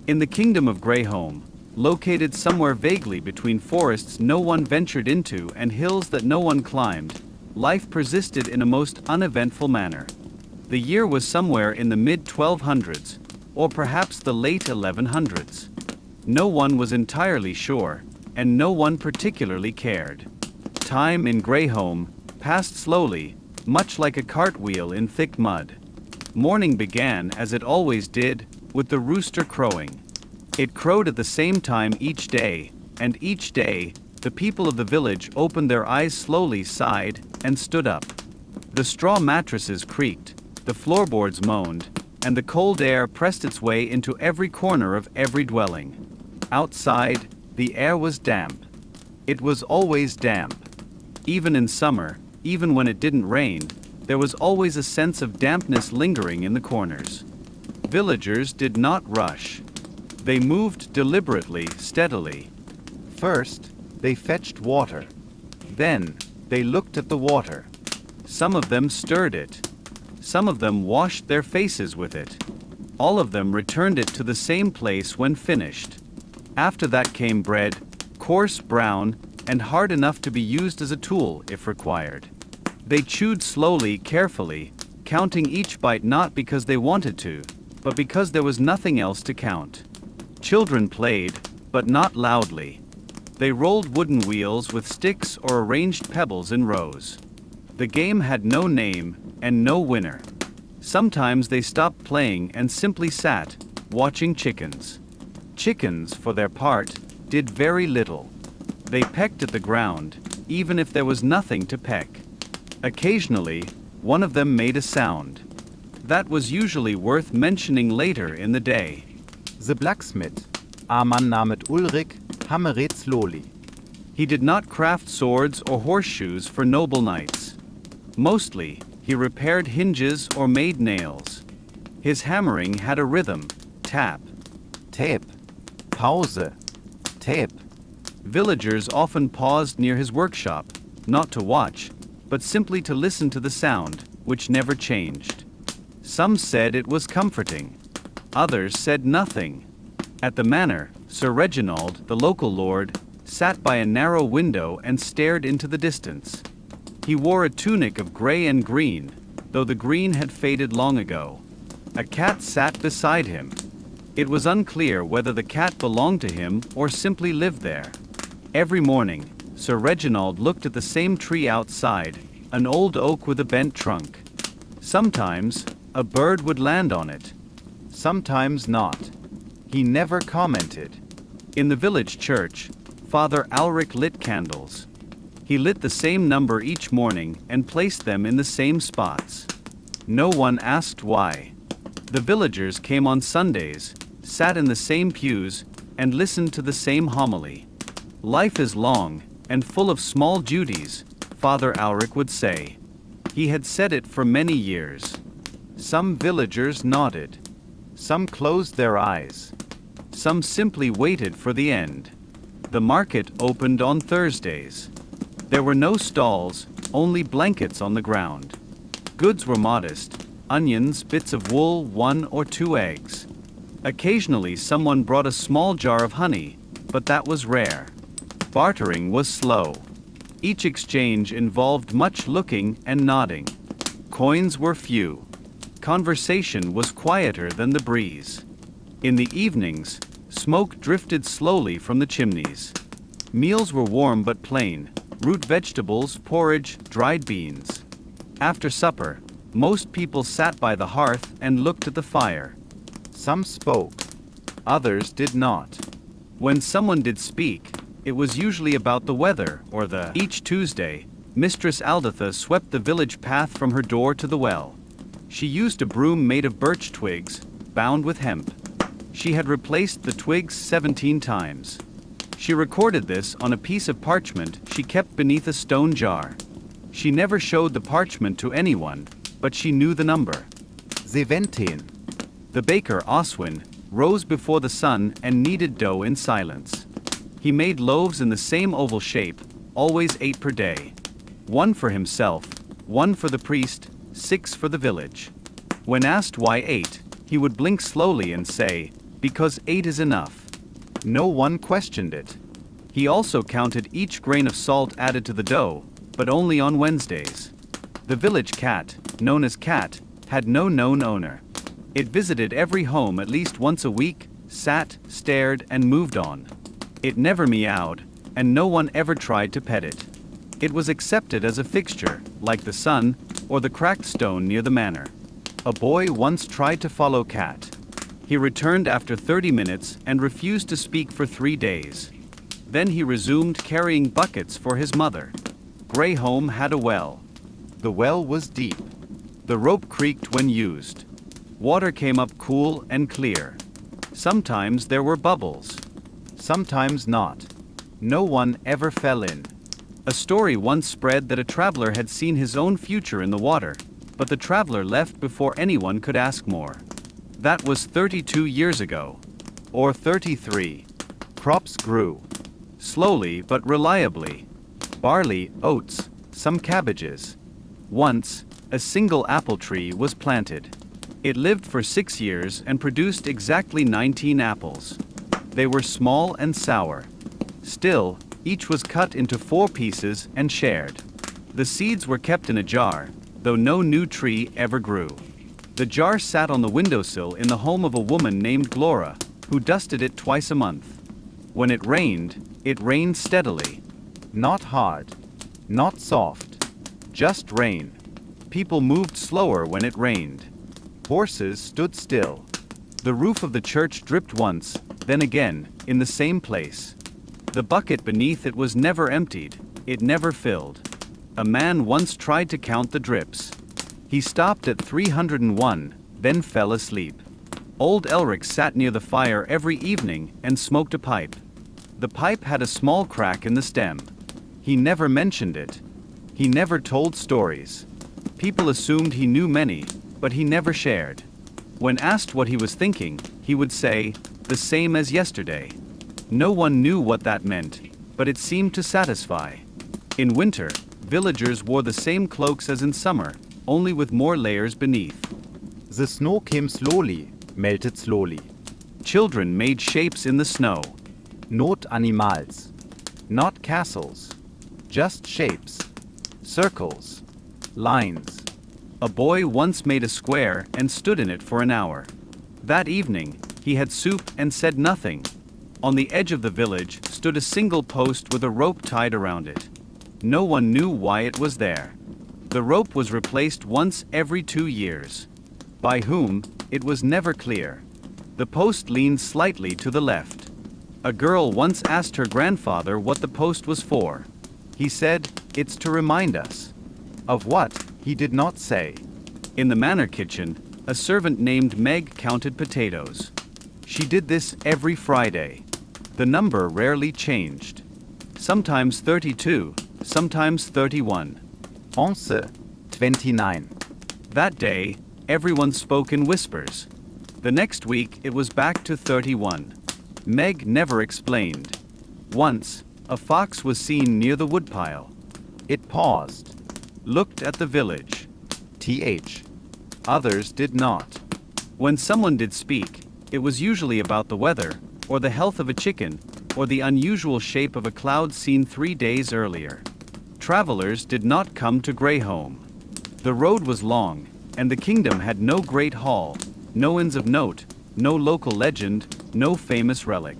In the kingdom of Greyholm, located somewhere vaguely between forests no one ventured into and hills that no one climbed, life persisted in a most uneventful manner. The year was somewhere in the mid-1200s, or perhaps the late 1100s. No one was entirely sure, and no one particularly cared. Time in Greyholm passed slowly, much like a cartwheel in thick mud. Morning began, as it always did, with the rooster crowing. It crowed at the same time each day, and each day, the people of the village opened their eyes slowly, sighed, and stood up. The straw mattresses creaked, the floorboards moaned, and the cold air pressed its way into every corner of every dwelling. Outside, the air was damp. It was always damp. Even in summer, even when it didn't rain, there was always a sense of dampness lingering in the corners. Villagers did not rush. They moved deliberately, steadily. First, they fetched water. Then, they looked at the water. Some of them stirred it. Some of them washed their faces with it. All of them returned it to the same place when finished. After that came bread, coarse, brown, and hard enough to be used as a tool if required. They chewed slowly, carefully, counting each bite not because they wanted to, but because there was nothing else to count. Children played, but not loudly. They rolled wooden wheels with sticks or arranged pebbles in rows. The game had no name and no winner. Sometimes they stopped playing and simply sat, watching chickens. Chickens, for their part, did very little. They pecked at the ground, even if there was nothing to peck. Occasionally, one of them made a sound. That was usually worth mentioning later in the day. The blacksmith, Mann namet Ulrik, hammerets loli. He did not craft swords or horseshoes for noble knights. Mostly, he repaired hinges or made nails. His hammering had a rhythm: tap, Tape, Pause, tape. Villagers often paused near his workshop, not to watch, but simply to listen to the sound, which never changed. Some said it was comforting. Others said nothing. At the manor, Sir Reginald, the local lord, sat by a narrow window and stared into the distance. He wore a tunic of gray and green, though the green had faded long ago. A cat sat beside him. It was unclear whether the cat belonged to him or simply lived there. Every morning, Sir Reginald looked at the same tree outside, an old oak with a bent trunk. Sometimes, a bird would land on it. Sometimes not. He never commented. In the village church, Father Alric lit candles. He lit the same number each morning and placed them in the same spots. No one asked why. The villagers came on Sundays, sat in the same pews, and listened to the same homily. Life is long and full of small duties, Father Alric would say. He had said it for many years. Some villagers nodded. Some closed their eyes. Some simply waited for the end. The market opened on Thursdays. There were no stalls, only blankets on the ground. Goods were modest: onions, bits of wool, 1 or 2 eggs. Occasionally someone brought a small jar of honey, but that was rare. Bartering was slow. Each exchange involved much looking and nodding. Coins were few. Conversation was quieter than the breeze. In the evenings, smoke drifted slowly from the chimneys. Meals were warm but plain: root vegetables, porridge, dried beans. After supper, most people sat by the hearth and looked at the fire. Some spoke. Others did not. When someone did speak, it was usually about the weather or the... Each Tuesday, Mistress Aldatha swept the village path from her door to the well. She used a broom made of birch twigs, bound with hemp. She had replaced the twigs 17 times. She recorded this on a piece of parchment she kept beneath a stone jar. She never showed the parchment to anyone, but she knew the number. 17. The baker, Oswin, rose before the sun and kneaded dough in silence. He made loaves in the same oval shape, always 8 per day. 1 for himself, 1 for the priest, 6 for the village. When asked why 8, he would blink slowly and say, because 8 is enough. No one questioned it. He also counted each grain of salt added to the dough, but only on Wednesdays. The village cat, known as Cat, had no known owner. It visited every home at least once a week, sat, stared, and moved on. It never meowed, and no one ever tried to pet it. It was accepted as a fixture, like the sun, or the cracked stone near the manor. A boy once tried to follow Cat. He returned after 30 minutes and refused to speak for 3 days. Then he resumed carrying buckets for his mother. Greyholme had a well. The well was deep. The rope creaked when used. Water came up cool and clear. Sometimes there were bubbles. Sometimes not. No one ever fell in. A story once spread that a traveler had seen his own future in the water, but the traveler left before anyone could ask more. That was 32 years ago. Or 33. Crops grew. Slowly but reliably. Barley, oats, some cabbages. Once, a single apple tree was planted. It lived for 6 years and produced exactly 19 apples. They were small and sour. Still, each was cut into 4 pieces and shared. The seeds were kept in a jar, though no new tree ever grew. The jar sat on the windowsill in the home of a woman named Glora, who dusted it twice a month. When it rained steadily. Not hard. Not soft. Just rain. People moved slower when it rained. Horses stood still. The roof of the church dripped once, then again, in the same place. The bucket beneath it was never emptied, it never filled. A man once tried to count the drips. He stopped at 301, then fell asleep. Old Elric sat near the fire every evening and smoked a pipe. The pipe had a small crack in the stem. He never mentioned it. He never told stories. People assumed he knew many, but he never shared. When asked what he was thinking, he would say, "The same as yesterday." No one knew what that meant, but it seemed to satisfy. In winter, villagers wore the same cloaks as in summer, only with more layers beneath. The snow came slowly, melted slowly. Children made shapes in the snow. Not animals. Not castles. Just shapes. Circles. Lines. A boy once made a square and stood in it for an hour. That evening, he had soup and said nothing. On the edge of the village stood a single post with a rope tied around it. No one knew why it was there. The rope was replaced once every 2 years. By whom, it was never clear. The post leaned slightly to the left. A girl once asked her grandfather what the post was for. He said, "It's to remind us." Of what, he did not say. In the manor kitchen, a servant named Meg counted potatoes. She did this every Friday. The number rarely changed. Sometimes 32, sometimes 31. 29. That day, everyone spoke in whispers. The next week, it was back to 31. Meg never explained. Once, a fox was seen near the woodpile. It paused, looked at the village. Others did not. When someone did speak, it was usually about the weather, or the health of a chicken, or the unusual shape of a cloud seen 3 days earlier. Travelers did not come to Greyholme. The road was long, and the kingdom had no great hall, no inns of note, no local legend, no famous relic.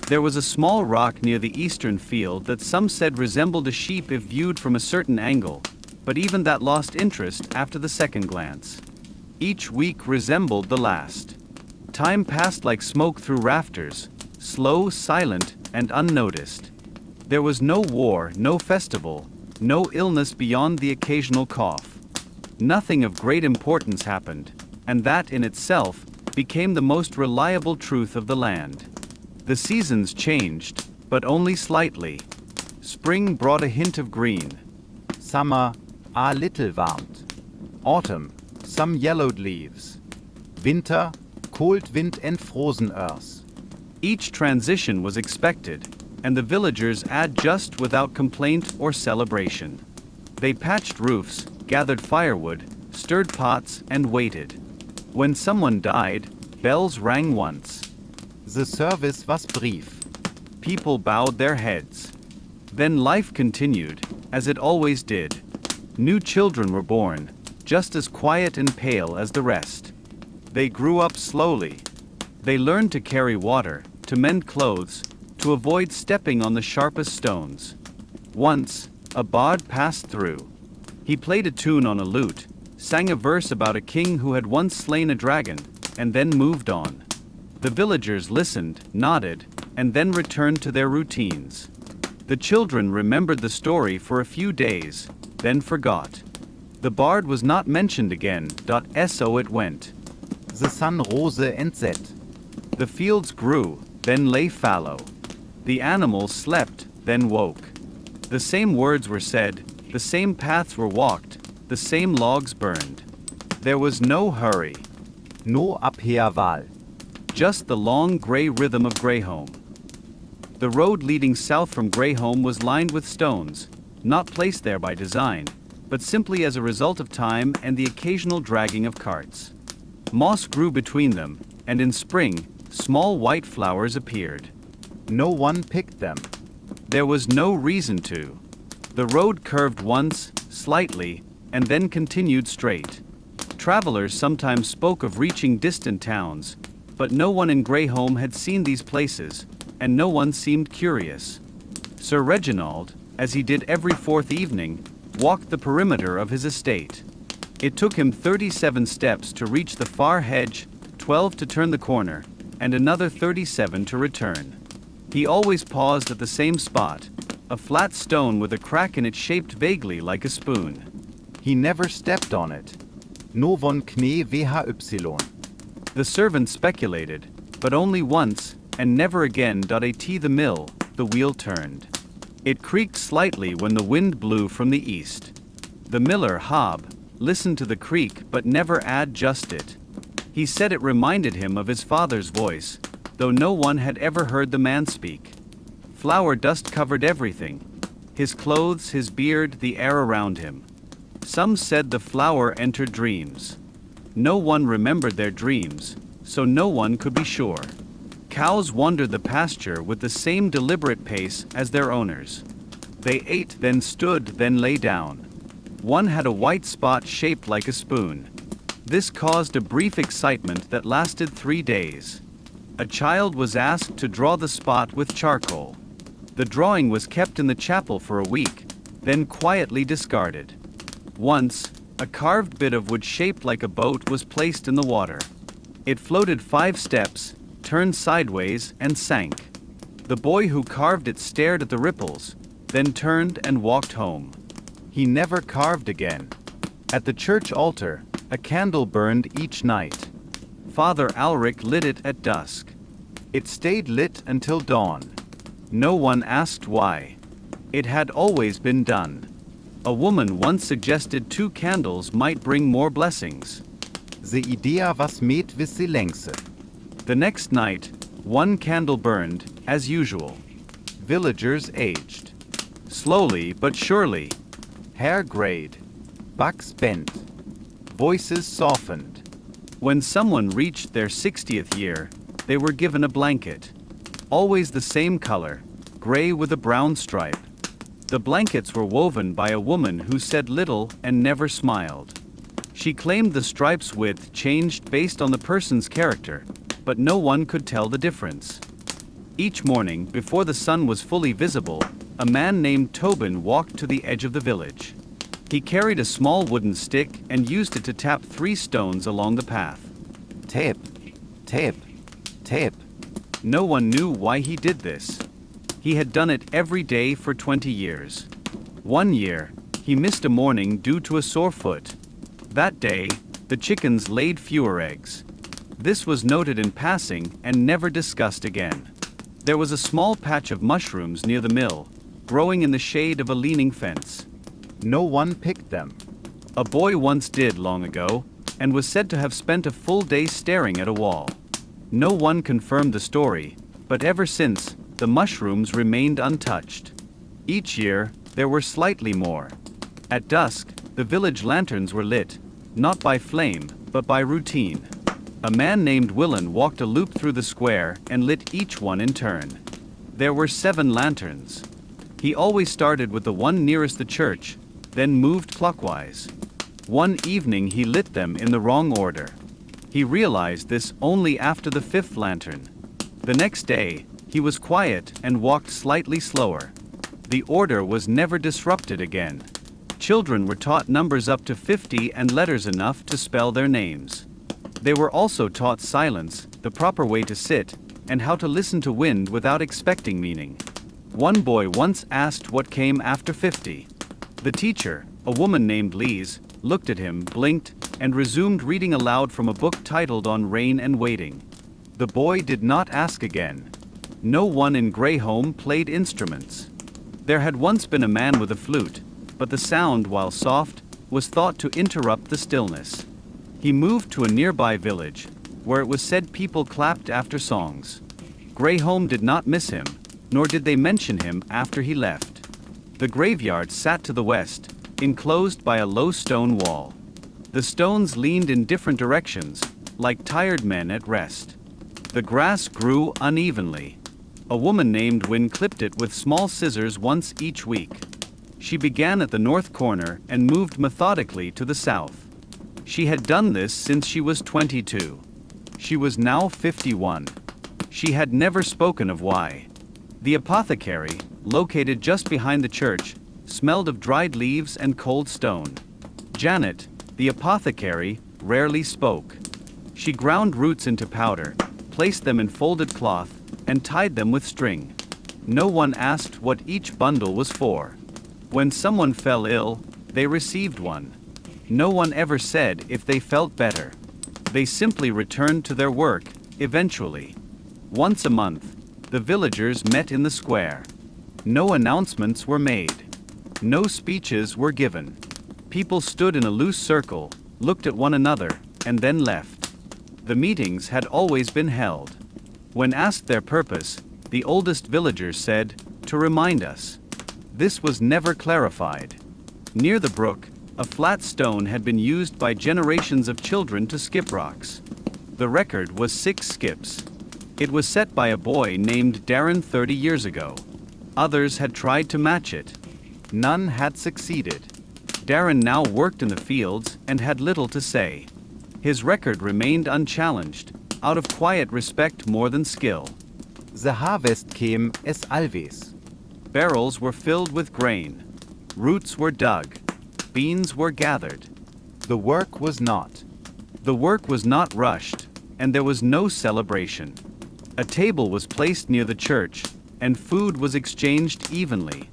There was a small rock near the eastern field that some said resembled a sheep if viewed from a certain angle, but even that lost interest after the second glance. Each week resembled the last. Time passed like smoke through rafters, slow, silent, and unnoticed. There was no war, no festival, no illness beyond the occasional cough. Nothing of great importance happened, and that in itself became the most reliable truth of the land. The seasons changed, but only slightly. Spring brought a hint of green. Summer, a little warmed. Autumn, some yellowed leaves. Winter, cold wind and frozen earth. Each transition was expected, and the villagers adjust without complaint or celebration. They patched roofs, gathered firewood, stirred pots, and waited. When someone died, bells rang once. The service was brief. People bowed their heads. Then life continued, as it always did. New children were born, just as quiet and pale as the rest. They grew up slowly. They learned to carry water, to mend clothes, to avoid stepping on the sharpest stones. Once, a bard passed through. He played a tune on a lute, sang a verse about a king who had once slain a dragon, and then moved on. The villagers listened, nodded, and then returned to their routines. The children remembered the story for a few days, then forgot. The bard was not mentioned again. So it went. The sun rose and set. The fields grew, then lay fallow. The animals slept, then woke. The same words were said, the same paths were walked, the same logs burned. There was no hurry. No Abwehrwahl. Just the long gray rhythm of Greyholm. The road leading south from Greyholm was lined with stones, not placed there by design, but simply as a result of time and the occasional dragging of carts. Moss grew between them, and in spring, small white flowers appeared. No one picked them. There was no reason to. The road curved once, slightly, and then continued straight. Travelers sometimes spoke of reaching distant towns, but no one in Greyholm had seen these places, and no one seemed curious. Sir Reginald, as he did every fourth evening, walked the perimeter of his estate. It took him 37 steps to reach the far hedge, 12 to turn the corner, and another 37 to return. He always paused at the same spot, a flat stone with a crack in it shaped vaguely like a spoon. He never stepped on it. No von Knie VHY. The servant speculated, but only once, and never again. At the mill, the wheel turned. It creaked slightly when the wind blew from the east. The miller, Hob, listened to the creak but never adjusted. He said it reminded him of his father's voice, though no one had ever heard the man speak. Flour dust covered everything: his clothes, his beard, the air around him. Some said the flour entered dreams. No one remembered their dreams, so no one could be sure. Cows wandered the pasture with the same deliberate pace as their owners. They ate, then stood, then lay down. One had a white spot shaped like a spoon. This caused a brief excitement that lasted 3 days. A child was asked to draw the spot with charcoal. The drawing was kept in the chapel for a week, then quietly discarded. Once, a carved bit of wood shaped like a boat was placed in the water. It floated 5 steps, turned sideways, and sank. The boy who carved it stared at the ripples, then turned and walked home. He never carved again. At the church altar, a candle burned each night. Father Alric lit it at dusk. It stayed lit until dawn. No one asked why. It had always been done. A woman once suggested 2 candles might bring more blessings. The idea was made with the längse. The next night, 1 candle burned, as usual. Villagers aged. Slowly but surely. Hair grayed. Backs bent. Voices softened. When someone reached their 60th year, they were given a blanket. Always the same color, gray with a brown stripe. The blankets were woven by a woman who said little and never smiled. She claimed the stripe's width changed based on the person's character, but no one could tell the difference. Each morning, before the sun was fully visible, a man named Tobin walked to the edge of the village. He carried a small wooden stick and used it to tap 3 stones along the path. Tap, tap, tap. No one knew why he did this. He had done it every day for 20 years. One year, he missed a morning due to a sore foot. That day, the chickens laid fewer eggs. This was noted in passing and never discussed again. There was a small patch of mushrooms near the mill, growing in the shade of a leaning fence. No one picked them. A boy once did long ago, and was said to have spent a full day staring at a wall. No one confirmed the story, but ever since, the mushrooms remained untouched. Each year, there were slightly more. At dusk, the village lanterns were lit, not by flame, but by routine. A man named Willen walked a loop through the square and lit each one in turn. There were 7 lanterns. He always started with the one nearest the church, then moved clockwise. One evening he lit them in the wrong order. He realized this only after the 5th lantern. The next day, he was quiet and walked slightly slower. The order was never disrupted again. Children were taught numbers up to 50 and letters enough to spell their names. They were also taught silence, the proper way to sit, and how to listen to wind without expecting meaning. One boy once asked what came after 50. The teacher, a woman named Lise, looked at him, blinked, and resumed reading aloud from a book titled On Rain and Waiting. The boy did not ask again. No one in Greyholm played instruments. There had once been a man with a flute, but the sound, while soft, was thought to interrupt the stillness. He moved to a nearby village, where it was said people clapped after songs. Greyholm did not miss him, nor did they mention him after he left. The graveyard sat to the west, enclosed by a low stone wall. The stones leaned in different directions, like tired men at rest. The grass grew unevenly. A woman named Wynne clipped it with small scissors once each week. She began at the north corner and moved methodically to the south. She had done this since she was 22. She was now 51. She had never spoken of why. The apothecary, located just behind the church, smelled of dried leaves and cold stone. Janet, the apothecary, rarely spoke. She ground roots into powder, placed them in folded cloth, and tied them with string. No one asked what each bundle was for. When someone fell ill, they received one. No one ever said if they felt better. They simply returned to their work, eventually. Once a month, the villagers met in the square. No announcements were made. No speeches were given. People stood in a loose circle, looked at one another, and then left. The meetings had always been held. When asked their purpose, the oldest villagers said, "To remind us." This was never clarified. Near the brook, a flat stone had been used by generations of children to skip rocks. The record was 6 skips. It was set by a boy named Darren 30 years ago. Others had tried to match it. None had succeeded. Darren now worked in the fields and had little to say. His record remained unchallenged, out of quiet respect more than skill. The harvest came as always. Barrels were filled with grain. Roots were dug. Beans were gathered. The work was not. The work was not rushed, and there was no celebration. A table was placed near the church, and food was exchanged evenly.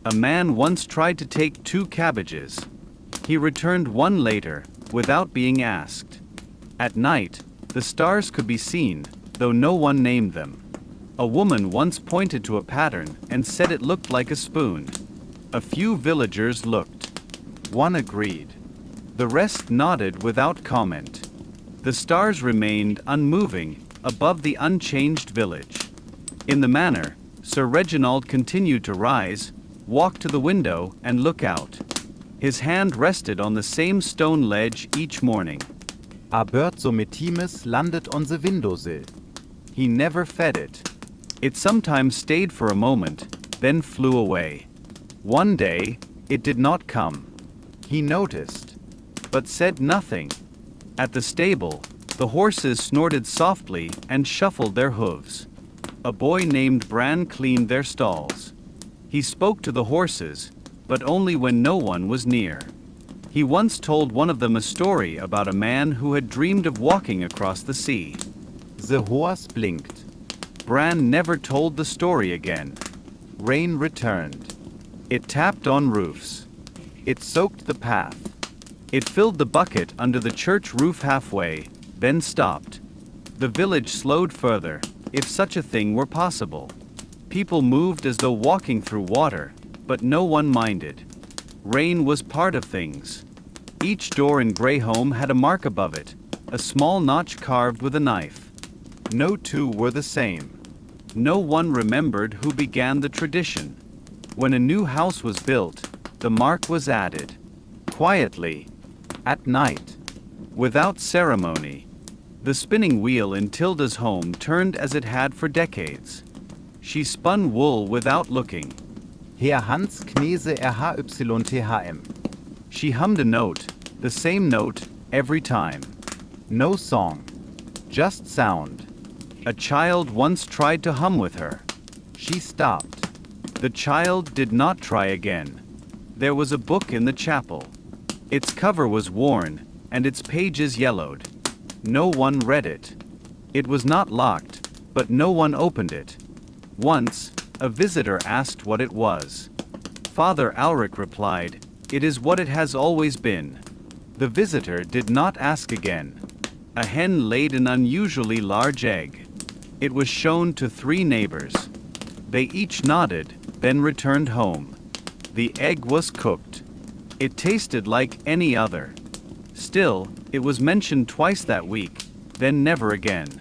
A man once tried to take 2 cabbages. He returned one later, without being asked. At night, the stars could be seen, though no one named them. A woman once pointed to a pattern and said it looked like a spoon. A few villagers looked. One agreed. The rest nodded without comment. The stars remained unmoving above the unchanged village. In the manor, Sir Reginald continued to rise, walk to the window, and look out. His hand rested on the same stone ledge each morning. A bird so metimus landet on the windowsill. He never fed it. It sometimes stayed for a moment, then flew away. One day, it did not come. He noticed, but said nothing. At the stable, the horses snorted softly and shuffled their hooves. A boy named Bran cleaned their stalls. He spoke to the horses, but only when no one was near. He once told one of them a story about a man who had dreamed of walking across the sea. The horse blinked. Bran never told the story again. Rain returned. It tapped on roofs. It soaked the path. It filled the bucket under the church roof halfway, then stopped. The village slowed further, if such a thing were possible. People moved as though walking through water, but no one minded. Rain was part of things. Each door in Greyholm had a mark above it, a small notch carved with a knife. No 2 were the same. No one remembered who began the tradition. When a new house was built, the mark was added. Quietly. At night. Without ceremony. The spinning wheel in Tilda's home turned as it had for decades. She spun wool without looking. Herr Hans Knese RHYTHM. She hummed a note, the same note, every time. No song. Just sound. A child once tried to hum with her. She stopped. The child did not try again. There was a book in the chapel. Its cover was worn, and its pages yellowed. No one read it. It was not locked, but no one opened it. Once, a visitor asked what it was. Father Alric replied, "It is what it has always been." The visitor did not ask again. A hen laid an unusually large egg. It was shown to 3 neighbors. They each nodded, then returned home. The egg was cooked. It tasted like any other. Still, it was mentioned twice that week, then never again.